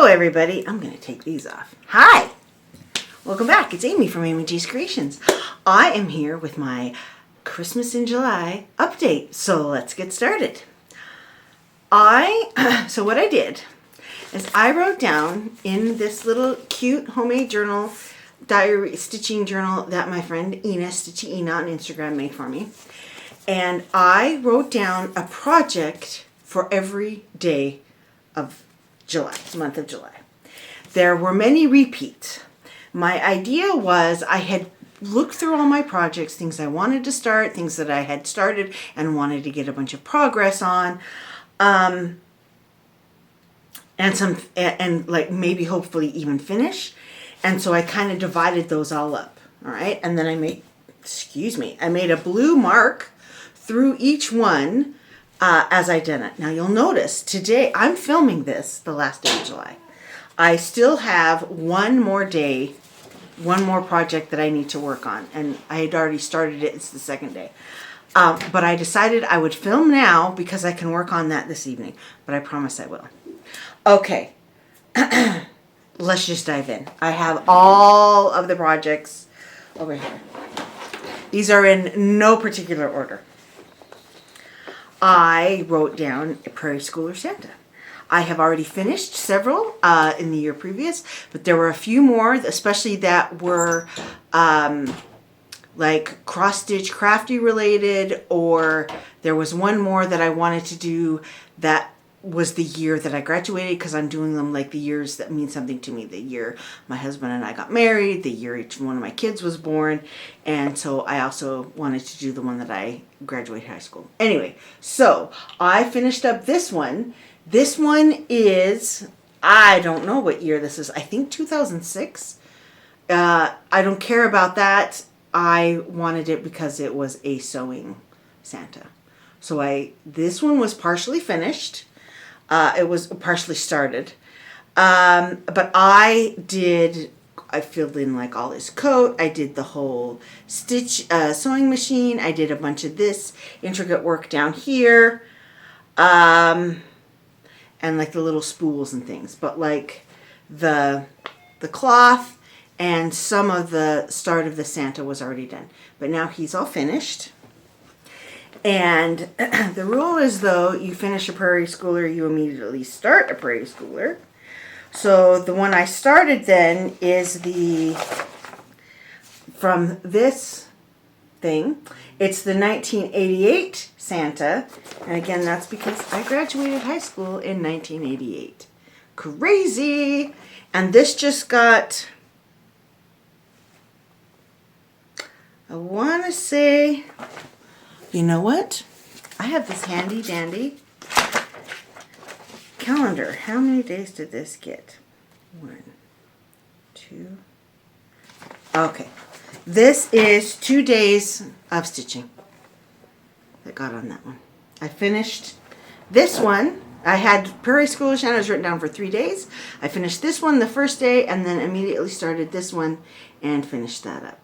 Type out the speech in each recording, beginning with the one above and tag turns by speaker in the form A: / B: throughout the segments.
A: everybody. I'm going to take these off. Hi. Welcome back. It's Amy from Amy G's Creations. I am here with my Christmas in July update. So let's get started. So what I did is I wrote down in this little cute homemade journal, diary stitching journal that my friend Ina, Stitchy Ina on Instagram made for me. And I wrote down a project for every day of July, month of July. There were many repeats. My idea was I had looked through all my projects, things I wanted to start, things that I had started and wanted to get a bunch of progress on, and like maybe hopefully even finish. And so I kind of divided those all up. All right. And then I made a blue mark through each one as I did it. Now you'll notice today I'm filming this the last day of July. I still have one more day, one more project that I need to work on. And I had already started it. It's the second day. But I decided I would film now because I can work on that this evening. But I promise I will. Okay. Let's just dive in. I have all of the projects over here. These are in no particular order. I wrote down a Prairie Schooler Santa. I have already finished several in the year previous, but there were a few more, especially that were like cross-stitch crafty related, or there was one more that I wanted to do that was the year that I graduated, because I'm doing them like the years that mean something to me. The year my husband and I got married, the year each one of my kids was born, and so I also wanted to do the one that I graduated high school. Anyway, so I finished up this one. This one is, I don't know what year this is. I think 2006. I don't care about that. I wanted it because it was a sewing Santa. So this one was partially finished. It was partially started. But I filled in like all his coat. I did the whole sewing machine. I did a bunch of this intricate work down here. And like the little spools and things. But like the cloth and some of the start of the Santa was already done. But now he's all finished. And the rule is, though, you finish a Prairie Schooler, you immediately start a Prairie Schooler. So the one I started then is from this thing. It's the 1988 Santa. And again, that's because I graduated high school in 1988. Crazy! And this just got, I want to say, you know what? I have this handy dandy calendar. How many days did this get? 1, 2. Okay. This is 2 days of stitching that got on that one. I finished this one. I had Prairie School Shanta's written down for 3 days. I finished this one the first day and then immediately started this one and finished that up.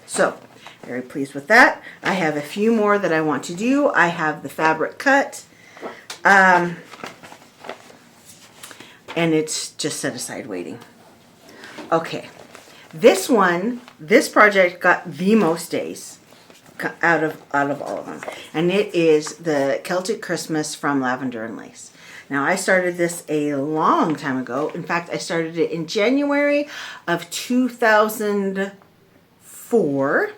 A: So, very pleased with that. I have a few more that I want to do. I have the fabric cut. And it's just set aside waiting. Okay. This project got the most days out of all of them. And it is the Celtic Christmas from Lavender and Lace. Now, I started this a long time ago. In fact, I started it in January of 2004.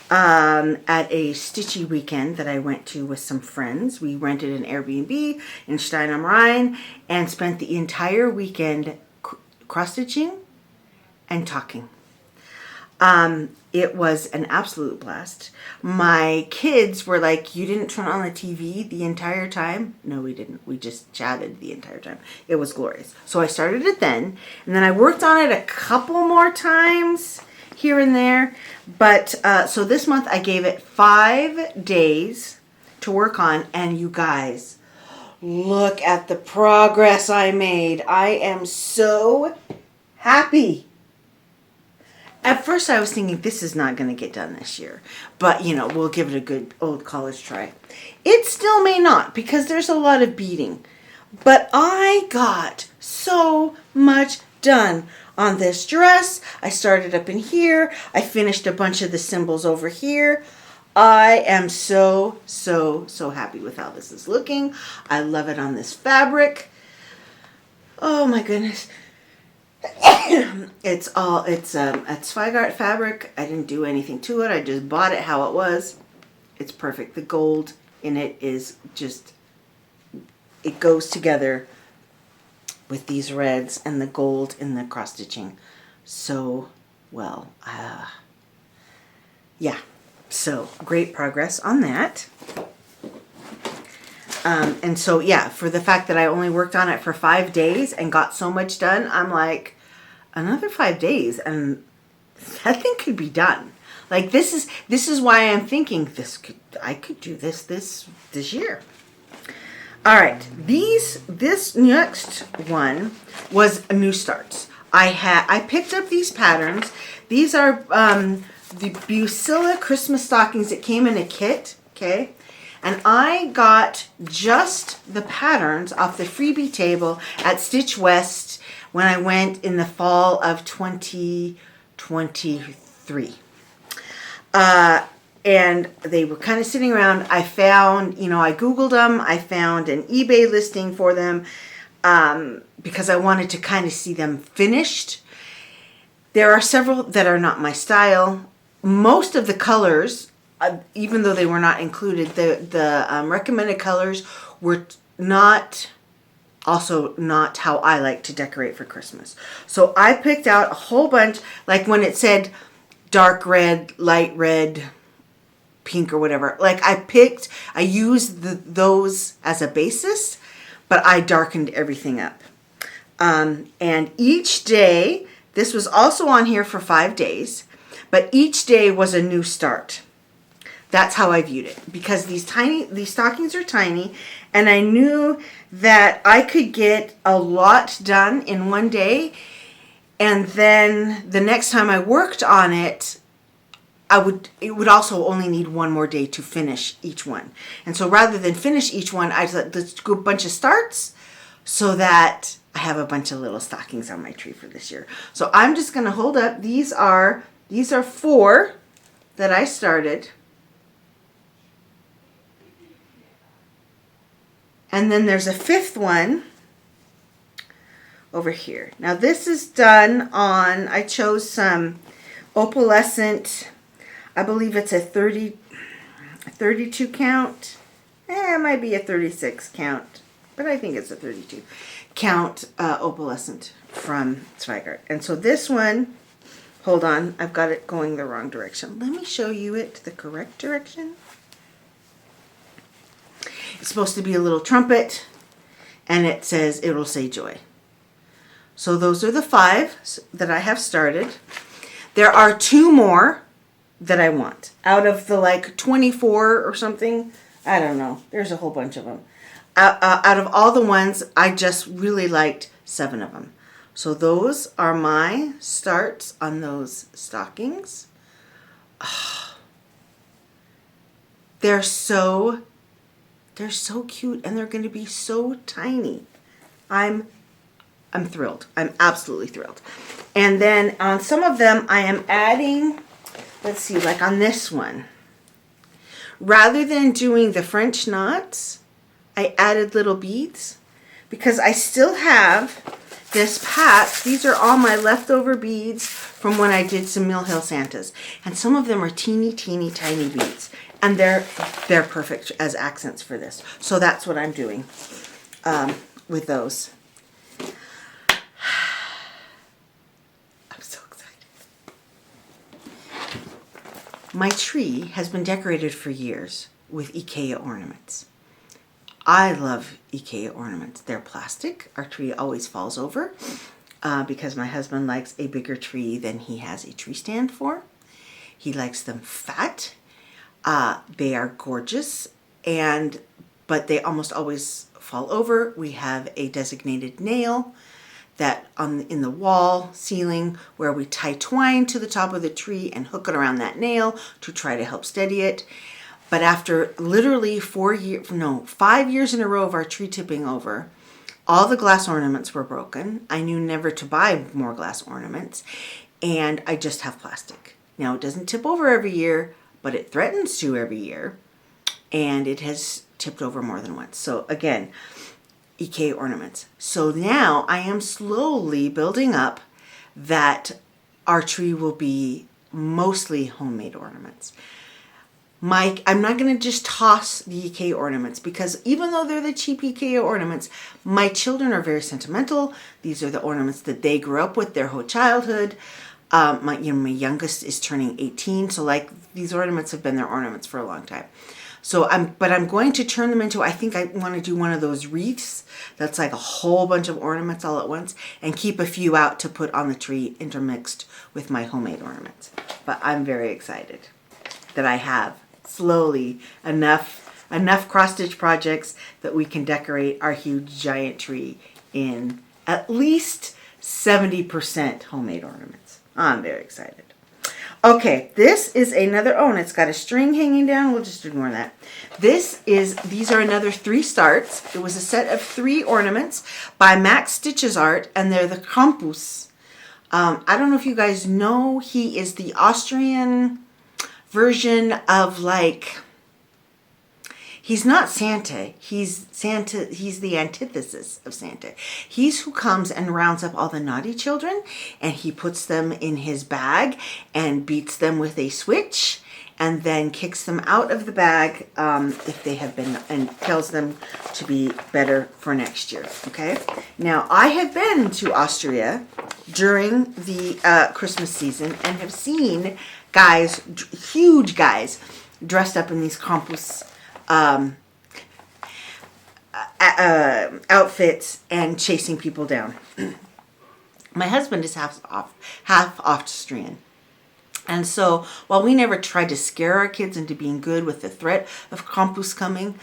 A: At a stitchy weekend that I went to with some friends. We rented an Airbnb in Stein am Rhein and spent the entire weekend cross-stitching and talking. It was an absolute blast. My kids were like, "You didn't turn on the TV the entire time?" No, we didn't. We just chatted the entire time. It was glorious. So I started it then, and then I worked on it a couple more times here and there. But so this month I gave it 5 days to work on, and you guys, look at the progress I made. I am so happy. At first I was thinking this is not going to get done this year, but you know, we'll give it a good old college try. It still may not, because there's a lot of beading. But I got so much done on this dress. I started up in here. I finished a bunch of the symbols over here. I am so happy with how this is looking. I love it on this fabric. Oh my goodness. It's Zweigart fabric. I didn't do anything to it. I just bought it how it was. It's perfect. The gold in it is just, it goes together with these reds and the gold in the cross stitching so well. Yeah, so great progress on that. And so yeah, for the fact that I only worked on it for 5 days and got so much done, I'm like, another 5 days and that thing could be done. Like this is why I'm thinking I could do this year. All right, this next one was a new starts. I picked up these patterns. These are the Bucilla Christmas stockings that came in a kit, okay? And I got just the patterns off the freebie table at Stitch West when I went in the fall of 2023. And they were kind of sitting around. I found, I Googled them. I found an eBay listing for them because I wanted to kind of see them finished. There are several that are not my style. Most of the colors, even though they were not included, the recommended colors were also not how I like to decorate for Christmas. So I picked out a whole bunch, like when it said dark red, light red, pink or whatever. Like I used those as a basis, but I darkened everything up. And each day, this was also on here for 5 days, but each day was a new start. That's how I viewed it, because these stockings are tiny, and I knew that I could get a lot done in one day, and then the next time I worked on it, it would also only need one more day to finish each one. And so rather than finish each one, I said, let's do a bunch of starts so that I have a bunch of little stockings on my tree for this year. So I'm just going to hold up. These are 4 that I started. And then there's a 5th one over here. Now this is done on, I chose some opalescent, I believe it's a 32 count. It might be a 36 count, but I think it's a 32 count opalescent from Zweigart. And so this one, hold on, I've got it going the wrong direction. Let me show you it the correct direction. It's supposed to be a little trumpet, and it'll say joy. So those are the 5 that I have started. There are 2 more that I want out of the 24 or something. I don't know. There's a whole bunch of them. Out of all the ones, I just really liked 7 of them. So those are my starts on those stockings. Oh, they're so cute, and they're going to be so tiny. I'm thrilled. I'm absolutely thrilled. And then on some of them, I am adding, let's see, like on this one, rather than doing the French knots, I added little beads because I still have this patch. These are all my leftover beads from when I did some Mill Hill Santas. And some of them are teeny tiny beads. And they're perfect as accents for this. So that's what I'm doing with those. I'm so excited. My tree has been decorated for years with IKEA ornaments. I love IKEA ornaments. They're plastic. Our tree always falls over because my husband likes a bigger tree than he has a tree stand for. He likes them fat. They are gorgeous, but they almost always fall over. We have a designated nail that in the wall ceiling where we tie twine to the top of the tree and hook it around that nail to try to help steady it. But after literally 5 years in a row of our tree tipping over, All the glass ornaments were broken. I knew never to buy more glass ornaments, and I just have plastic. Now, it doesn't tip over every year, but it threatens to every year, and it has tipped over more than once. So again, EK ornaments. So now I am slowly building up that our tree will be mostly homemade ornaments. I'm not going to just toss the EK ornaments, because even though they're the cheap EK ornaments, my children are very sentimental. These are the ornaments that they grew up with their whole childhood. My youngest is turning 18, so like these ornaments have been their ornaments for a long time. So I'm going to turn them into, I think I want to do one of those wreaths that's like a whole bunch of ornaments all at once, and keep a few out to put on the tree intermixed with my homemade ornaments. But I'm very excited that I have slowly enough cross-stitch projects that we can decorate our huge giant tree in at least 70% homemade ornaments. I'm very excited. Okay, this is another, oh, and it's got a string hanging down. We'll just ignore that. These are another 3 starts. It was a set of 3 ornaments by MaxStitchesArt, and they're the Krampus. I don't know if you guys know, he is the Austrian version of, like, he's not Santa. He's the antithesis of Santa. He's who comes and rounds up all the naughty children, and he puts them in his bag and beats them with a switch, and then kicks them out of the bag if they have been, and tells them to be better for next year. Okay. Now, I have been to Austria during the Christmas season and have seen guys, huge guys, dressed up in these Krampus outfits and chasing people down. My husband is half Austrian. And so while we never tried to scare our kids into being good with the threat of Krampus coming,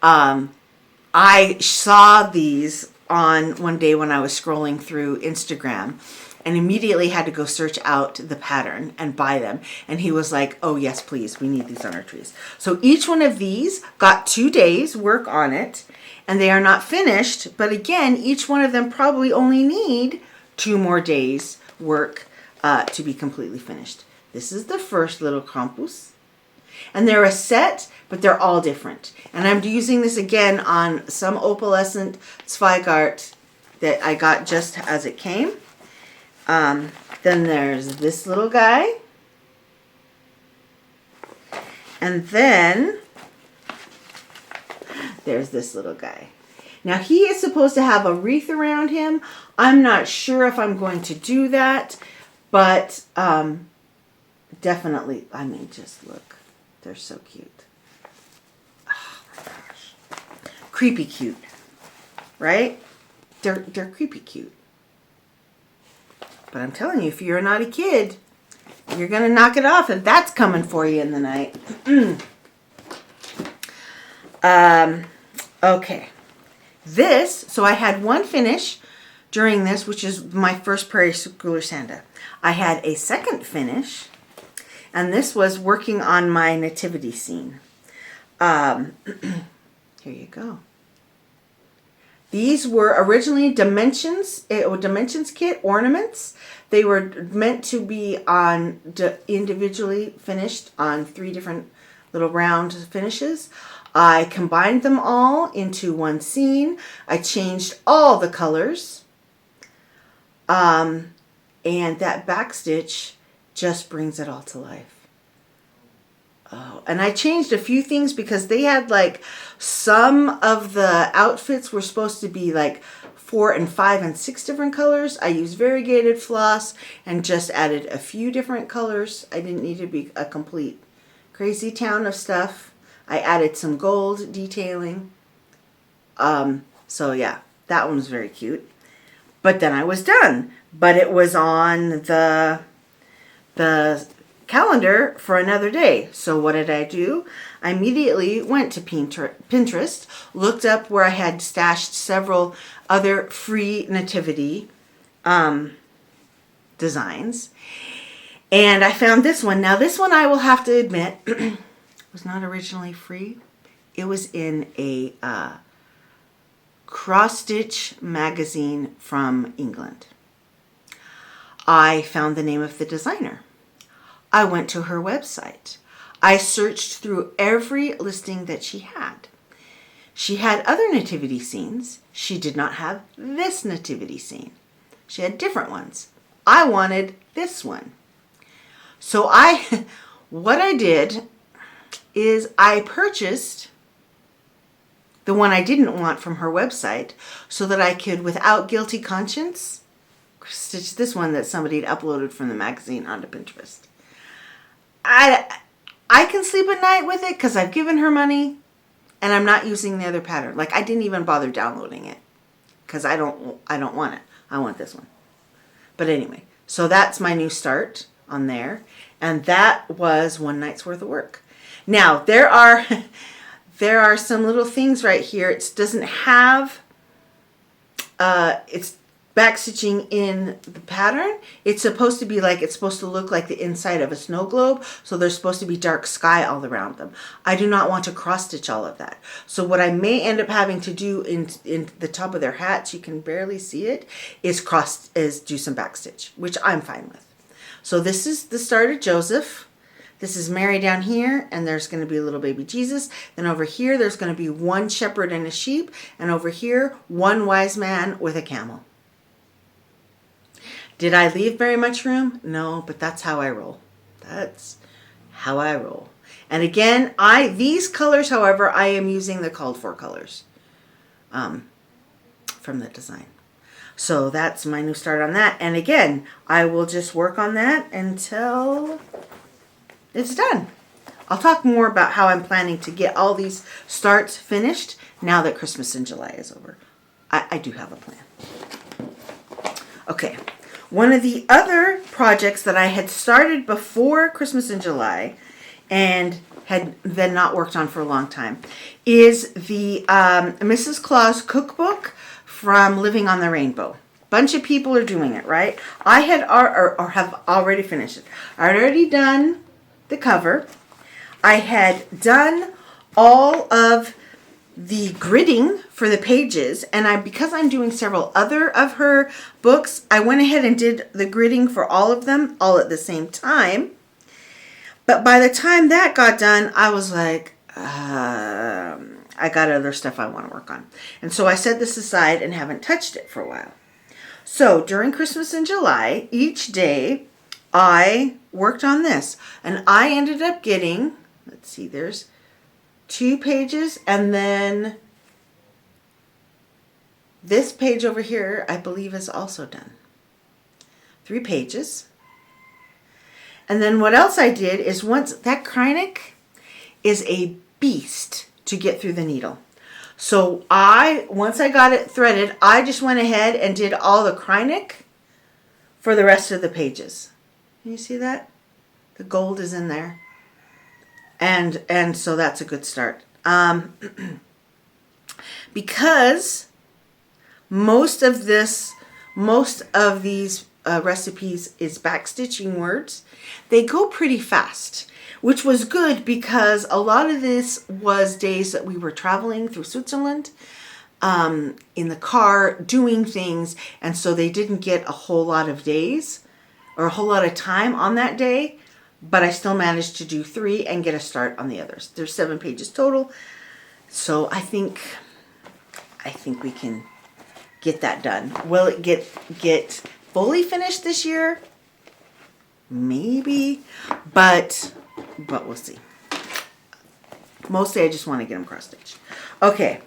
A: I saw these on one day when I was scrolling through Instagram, and immediately had to go search out the pattern and buy them. And he was like, oh yes, please, we need these on our trees. So each one of these got 2 days work on it, and they are not finished. But again, each one of them probably only need 2 more days work to be completely finished. This is the first little Krampus. And they're a set, but they're all different. And I'm using this again on some opalescent Zweigart that I got just as it came. Then there's this little guy. And then there's this little guy. Now he is supposed to have a wreath around him. I'm not sure if I'm going to do that, but definitely, I mean, just look. They're so cute. Oh my gosh. Creepy cute. Right? They're creepy cute. But I'm telling you, if you're a naughty kid, you're going to knock it off if that's coming for you in the night. Okay. So I had one finish during this, which is my first Prairie Schooler Santa. I had a second finish, and this was working on my nativity scene. Here you go. These were originally Dimensions kit ornaments. They were meant to be on individually finished on 3 different little round finishes. I combined them all into one scene. I changed all the colors. And that backstitch just brings it all to life. Oh, and I changed a few things because they had like some of the outfits were supposed to be like 4 and 5 and 6 different colors. I used variegated floss and just added a few different colors. I didn't need to be a complete crazy town of stuff. I added some gold detailing. So yeah, that one was very cute. But then I was done. But it was on the calendar for another day. So what did I do? I immediately went to Pinterest, looked up where I had stashed several other free nativity designs, and I found this one. Now this one, I will have to admit, was not originally free. It was in a cross stitch magazine from England. I found the name of the designer. I went to her website. I searched through every listing that she had. She had other nativity scenes. She did not have this nativity scene. She had different ones. I wanted this one. So what I did is I purchased the one I didn't want from her website so that I could, without guilty conscience, stitch this one that somebody had uploaded from the magazine onto Pinterest. I can sleep at night with it because I've given her money and I'm not using the other pattern. Like, I didn't even bother downloading it because I don't want it. I want this one. But anyway, so that's my new start on there. And that was one night's worth of work. Now, there are some little things right here. It doesn't have, it's backstitching in the pattern. It's supposed to be like, it's supposed to look like the inside of a snow globe. So there's supposed to be dark sky all around them. I do not want to cross stitch all of that. So what I may end up having to do in the top of their hats, you can barely see it, is do some backstitch, which I'm fine with. So this is the start of Joseph. This is Mary down here, and there's going to be a little baby Jesus. Then over here, there's going to be one shepherd and a sheep, and over here, one wise man with a camel. Did I leave very much room? No, but that's how I roll. That's how I roll. And again, these colors, however, I am using the called for colors from the design. So that's my new start on that. And again, I will just work on that until it's done. I'll talk more about how I'm planning to get all these starts finished now that Christmas in July is over. I do have a plan. Okay. One of the other projects that I had started before Christmas in July and had then not worked on for a long time is the Mrs. Claus Cookbook from Living on the Rainbow. Bunch of people are doing it, right? I had or have already finished it. I had already done the cover. I had done all of the gridding for the pages, and because I'm doing several other of her books, I went ahead and did the gridding for all of them all at the same time. But by the time that got done, I was like, I got other stuff I want to work on. And so I set this aside and haven't touched it for a while. So during Christmas in July, each day I worked on this, and I ended up getting, let's see, there's 2 pages, and then this page over here, I believe, is also done. 3 pages. And then what else I did is that Krynic is a beast to get through the needle. So once I got it threaded, I just went ahead and did all the Krynic for the rest of the pages. Can you see that? The gold is in there. And so that's a good start. Because most of these recipes is backstitching words, they go pretty fast, which was good because a lot of this was days that we were traveling through Switzerland in the car doing things, and so they didn't get a whole lot of days or a whole lot of time on that day. But I still managed to do 3 and get a start on the others. There's 7 pages total. So I think we can get that done. Will it get fully finished this year? Maybe, but we'll see. Mostly I just want to get them cross-stitched. Okay,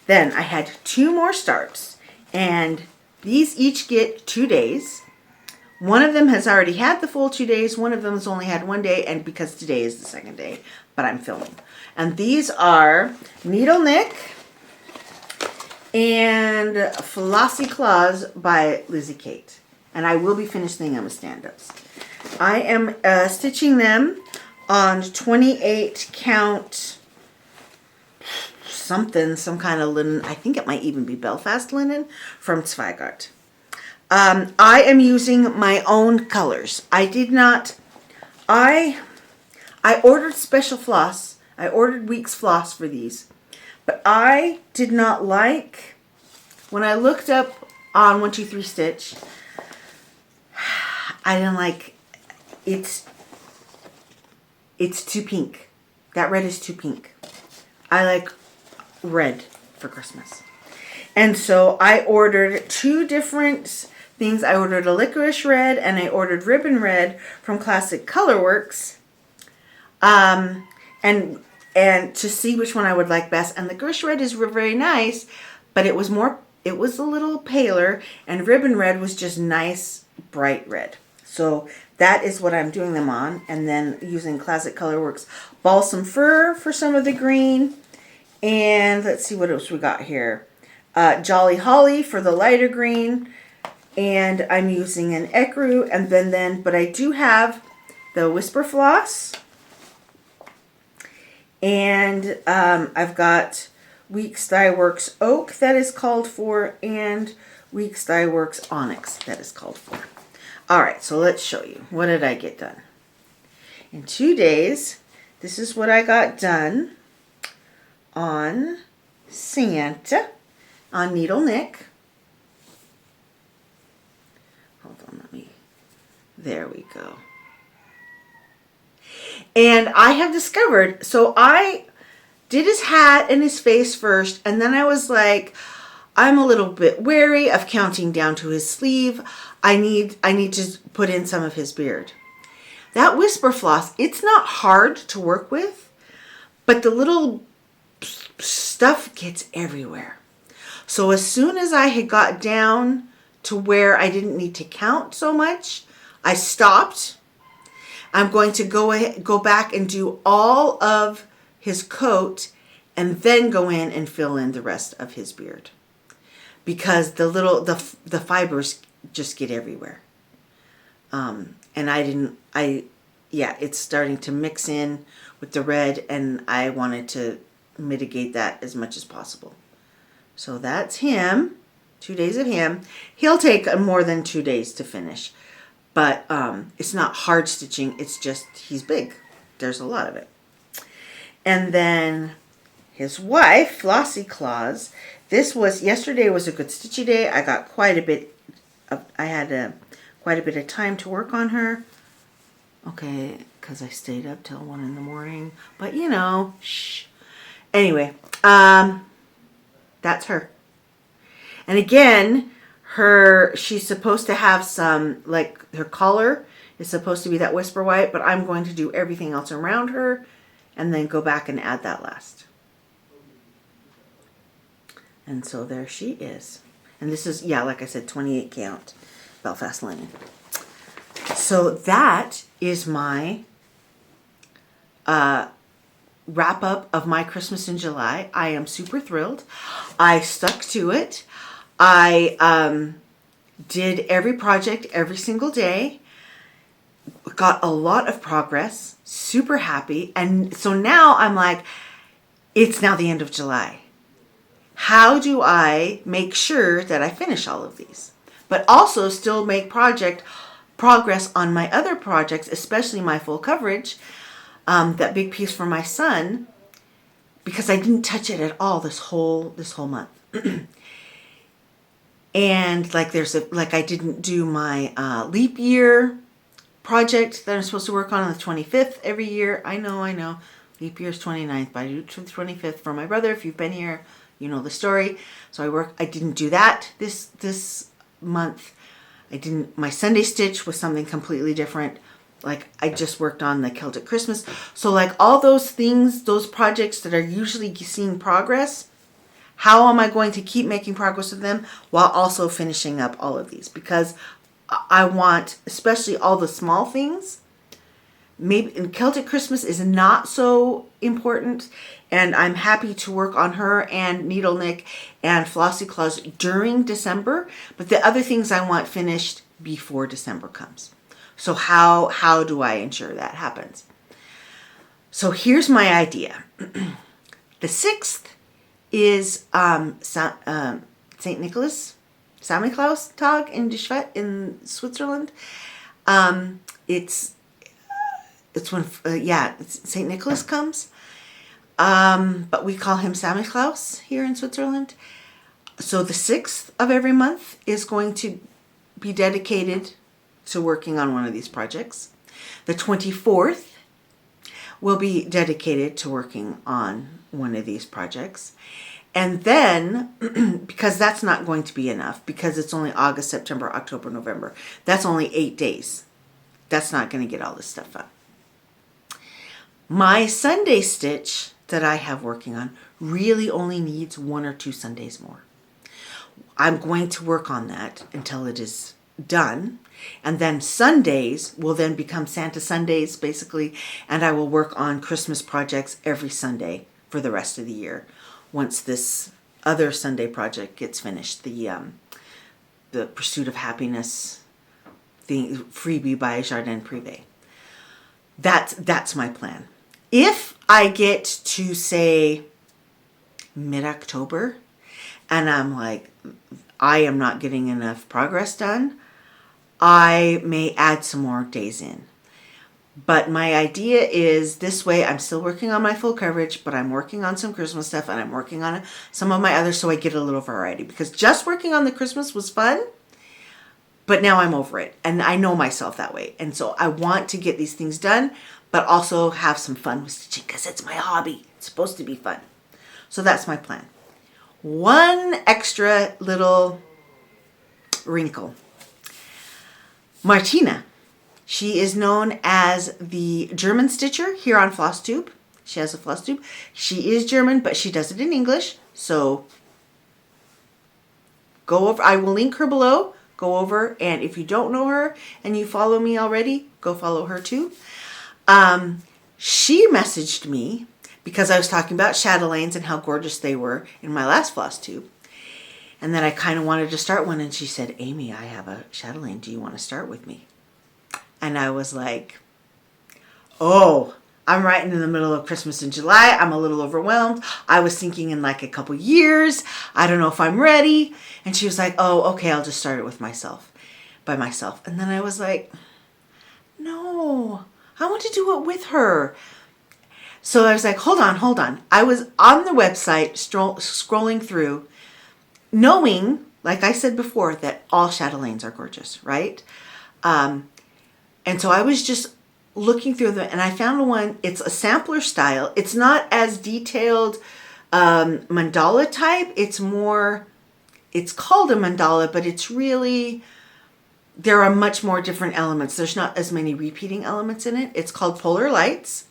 A: then I had 2 more starts, and these each get 2 days. One of them has already had the full 2 days. One of them has only had 1 day, and because today is the second day, but I'm filming. And these are Needle Nick and Flossie Claus by Lizzie Kate. And I will be finishing them as stand-ups. I am stitching them on 28 count something, some kind of linen. I think it might even be Belfast linen from Zweigart. I am using my own colors. I ordered special floss. I ordered Weeks floss for these, but I did not like when I looked up on 123 Stitch, I didn't like, it's too pink. That red is too pink. I like red for Christmas. And so I ordered 2 different things. I ordered a licorice red and I ordered ribbon red from Classic Colorworks. And to see which one I would like best. And licorice red is very nice, but it was a little paler, and ribbon red was just nice, bright red. So that is what I'm doing them on. And then using Classic Colorworks Balsam Fir for some of the green. And let's see what else we got here. Jolly Holly for the lighter green. And I'm using an ecru. And but I do have the Whisper Floss. And I've got Weeks Dye Works Oak that is called for, and Weeks Dye Works Onyx that is called for. All right, so let's show you. What did I get done? In 2 days, this is what I got done on Santa, on Needle Nick. Hold on, there we go. And I have discovered, so I did his hat and his face first, and then I was like, I'm a little bit wary of counting down to his sleeve. I need to put in some of his beard. That Whisper Floss, it's not hard to work with, but the little stuff gets everywhere. So as soon as I had got down to where I didn't need to count so much, I stopped. I'm going to go back and do all of his coat and then go in and fill in the rest of his beard, because the fibers just get everywhere. And it's starting to mix in with the red, and I wanted to mitigate that as much as possible. So that's him. 2 days of him. He'll take more than 2 days to finish. But it's not hard stitching. It's just he's big. There's a lot of it. And then his wife, Flossie Claus. Yesterday was a good stitchy day. I got quite a bit of time to work on her. Okay, because I stayed up till 1 in the morning. But shh. Anyway, that's her. And again, she's supposed to have some, like, her collar is supposed to be that Whisper White, but I'm going to do everything else around her and then go back and add that last. And so there she is. And this is, like I said, 28 count Belfast linen. So that is my wrap up of my Christmas in July. I am super thrilled. I stuck to it. I did every project every single day. Got a lot of progress. Super happy. And so now I'm like, it's now the end of July. How do I make sure that I finish all of these, but also still make progress on my other projects, especially my full coverage, that big piece for my son, because I didn't touch it at all this whole month. And I didn't do my leap year project that I'm supposed to work on the 25th every year. I know. Leap year is 29th, but I do it for the 25th for my brother. If you've been here, you know the story. So I didn't do that this month. My Sunday stitch was something completely different. Like, I just worked on the Celtic Christmas. So like all those things, those projects that are usually seeing progress, how am I going to keep making progress with them while also finishing up all of these? Because I want, especially all the small things, maybe in Celtic Christmas is not so important, and I'm happy to work on her and Needle Nick and Flossie Claus during December, but the other things I want finished before December comes. So how do I ensure that happens? So here's my idea. The 6th is St. Nicholas, Sammy Claus Tag in Schwed in Switzerland. It's when St. Nicholas comes, but we call him Sammy Claus here in Switzerland. So the 6th of every month is going to be dedicated to working on one of these projects. The 24th will be dedicated to working on one of these projects. And then, because that's not going to be enough, because it's only August, September, October, November, that's only 8 days. That's not going to get all this stuff up. My Sunday stitch that I have working on really only needs 1 or 2 Sundays more. I'm going to work on that until it is done. And then Sundays will then become Santa Sundays, basically. And I will work on Christmas projects every Sunday for the rest of the year. Once this other Sunday project gets finished, the Pursuit of Happiness, the freebie by Jardin Privé. That's my plan. If I get to, say, mid-October, and I'm like, I am not getting enough progress done, I may add some more days in. But my idea is this way, I'm still working on my full coverage, but I'm working on some Christmas stuff, and I'm working on some of my others so I get a little variety. Because just working on the Christmas was fun, but now I'm over it. And I know myself that way. And so I want to get these things done, but also have some fun with stitching because it's my hobby. It's supposed to be fun. So that's my plan. One extra little wrinkle. Martina. She is known as the German Stitcher here on Flosstube. She has a Flosstube. She is German, but she does it in English. So go over. I will link her below. Go over, and if you don't know her and you follow me already, go follow her too. She messaged me because I was talking about chatelaines and how gorgeous they were in my last Flosstube. And then I kind of wanted to start one, and she said, Amy, I have a chatelaine. Do you want to start with me? And I was like, oh, I'm right in the middle of Christmas in July. I'm a little overwhelmed. I was thinking in like a couple years. I don't know if I'm ready. And she was like, oh, okay, I'll just start it with myself, by myself. And then I was like, no, I want to do it with her. So I was like, hold on. I was on the website scrolling through, knowing, like I said before, that all chatelaines are gorgeous, right? And so I was just looking through them, and I found one. It's a sampler style. It's not as detailed mandala type. It's called a mandala, but it's really, there are much more different elements. There's not as many repeating elements in it. It's called Polar Lights.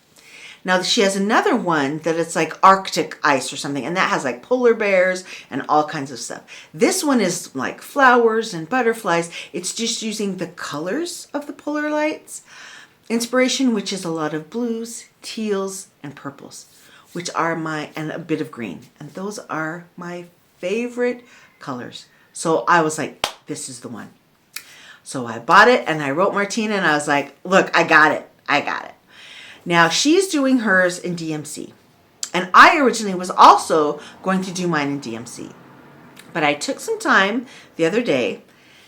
A: Now she has another one that it's like Arctic ice or something, and that has like polar bears and all kinds of stuff. This one is like flowers and butterflies. It's just using the colors of the Polar Lights inspiration, which is a lot of blues, teals, and purples, which are and a bit of green. And those are my favorite colors. So I was like, this is the one. So I bought it, and I wrote Martina, and I was like, look, I got it. Now, she's doing hers in DMC. And I originally was also going to do mine in DMC. But I took some time the other day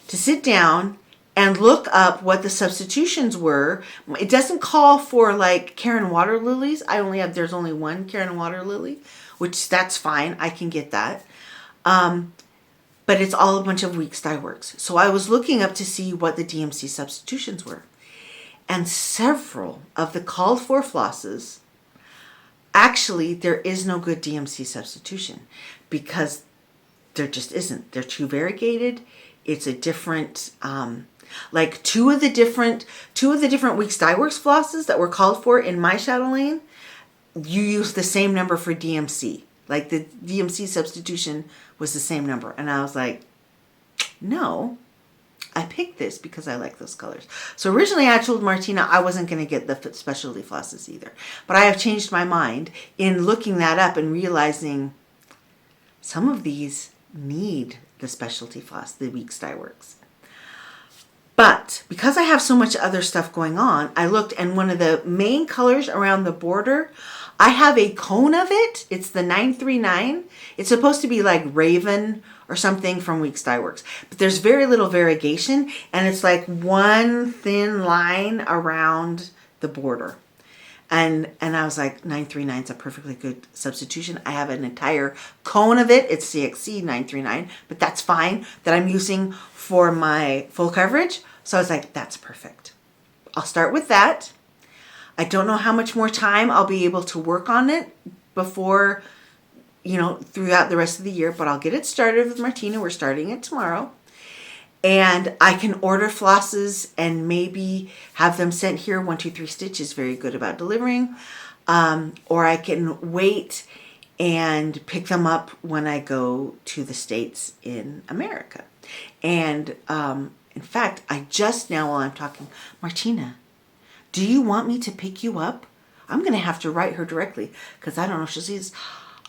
A: to sit down and look up what the substitutions were. It doesn't call for like Karen water lilies. There's only one Karen water lily, which that's fine. I can get that. But it's all a bunch of weeks dye works. So I was looking up to see what the DMC substitutions were. And several of the called for flosses, actually, there is no good DMC substitution because there just isn't. They're too variegated. It's a different, like two of the different Weeks Dye Works flosses that were called for in my chatelaine, you use the same number for DMC. Like the DMC substitution was the same number. And I was like, no. I picked this because I like those colors. So originally I told Martina I wasn't going to get the specialty flosses either. But I have changed my mind in looking that up and realizing some of these need the specialty floss, the Weeks Dye Works. But because I have so much other stuff going on, I looked, and one of the main colors around the border, I have a cone of it. It's the 939. It's supposed to be like Raven or something from Weeks Dye Works. But there's very little variegation, and it's like one thin line around the border. And I was like, 939 is a perfectly good substitution. I have an entire cone of it. It's CXC 939, but that's fine, that I'm using for my full coverage. So I was like, that's perfect. I'll start with that. I don't know how much more time I'll be able to work on it before, you know, throughout the rest of the year, but I'll get it started with Martina. We're starting it tomorrow. And I can order flosses and maybe have them sent here. 123 Stitch is very good about delivering. Or I can wait and pick them up when I go to the States in America. And in fact, I just now, while I'm talking, Martina, do you want me to pick you up? I'm going to have to write her directly because I don't know if she'll see this.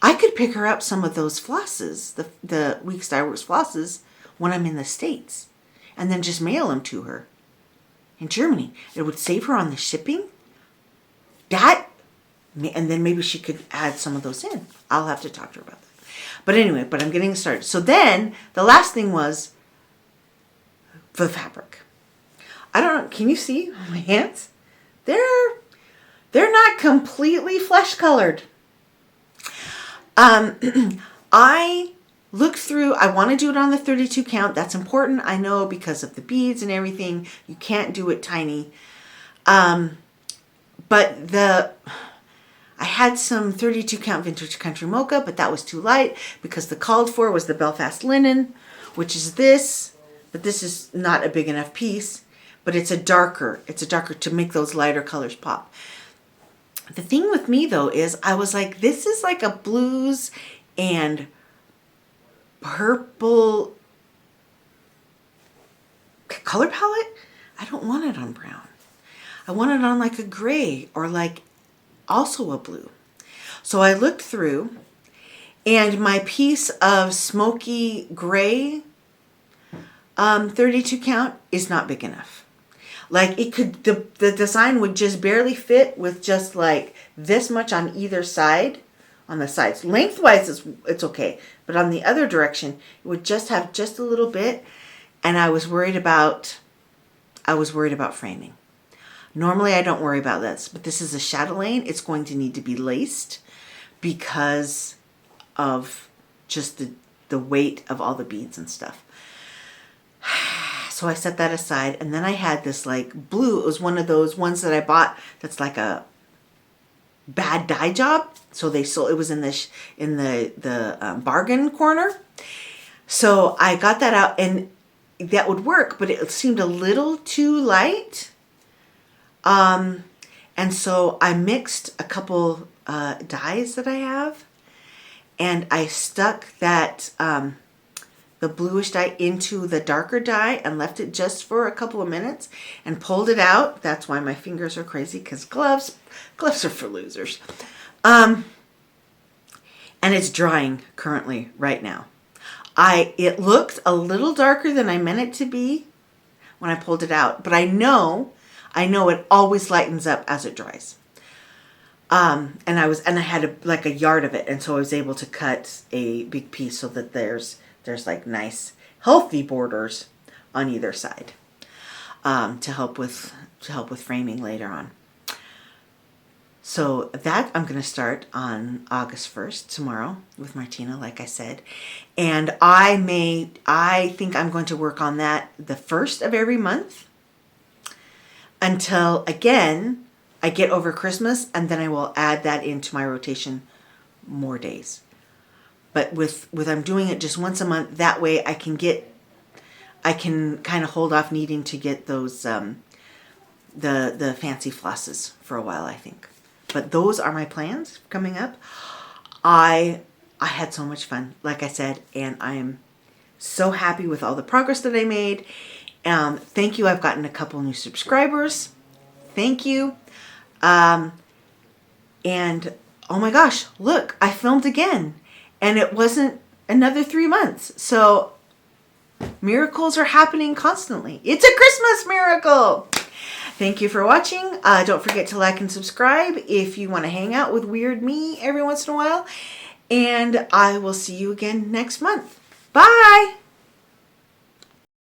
A: I could pick her up some of those flosses, the Week Star Works flosses, when I'm in the States, and then just mail them to her in Germany. It would save her on the shipping. And then maybe she could add some of those in. I'll have to talk to her about that. But anyway, I'm getting started. So then the last thing was the fabric. I don't know, can you see my hands? They're not completely flesh colored. I looked through, I want to do it on the 32 count. That's important. I know because of the beads and everything, you can't do it tiny. But I had some 32 count vintage country mocha, but that was too light because the called for was the Belfast linen, which is this, but this is not a big enough piece, but it's a darker to make those lighter colors pop. The thing with me though is I was like, this is like a blues and purple color palette. I don't want it on brown. I want it on like a gray or like also a blue. So I looked through and my piece of smoky gray 32 count is not big enough. Like it could, the design would just barely fit with just like this much on either side, on the sides. Lengthwise, it's okay. But on the other direction, it would just have just a little bit. And I was worried about framing. Normally I don't worry about this, but this is a chatelaine. It's going to need to be laced because of just the weight of all the beads and stuff. So I set that aside, and then I had this like blue. It was one of those ones that I bought that's like a bad dye job. So they sold it was in the bargain corner. So I got that out, and that would work, but it seemed a little too light. And so I mixed a couple dyes that I have, and I stuck that the bluish dye into the darker dye and left it just for a couple of minutes and pulled it out. That's why my fingers are crazy, because gloves are for losers. And it's drying currently right now. It looked a little darker than I meant it to be when I pulled it out, but I know it always lightens up as it dries. And I had like a yard of it, and so I was able to cut a big piece so that there's like nice healthy borders on either side, to help with framing later on. So that I'm going to start on August 1st, tomorrow, with Martina, like I said. And I think I'm going to work on that the first of every month until, again, I get over Christmas, and then I will add that into my rotation more days. But with I'm doing it just once a month, that way I can kind of hold off needing to get those the fancy flosses for a while, I think. But those are my plans coming up. I had so much fun, like I said, and I am so happy with all the progress that I made. Thank you. I've gotten a couple new subscribers. Thank you. And oh my gosh, look, I filmed again, and it wasn't another 3 months. So miracles are happening constantly. It's a Christmas miracle. Thank you for watching. Don't forget to like and subscribe if you want to hang out with Weird Me every once in a while. And I will see you again next month. Bye.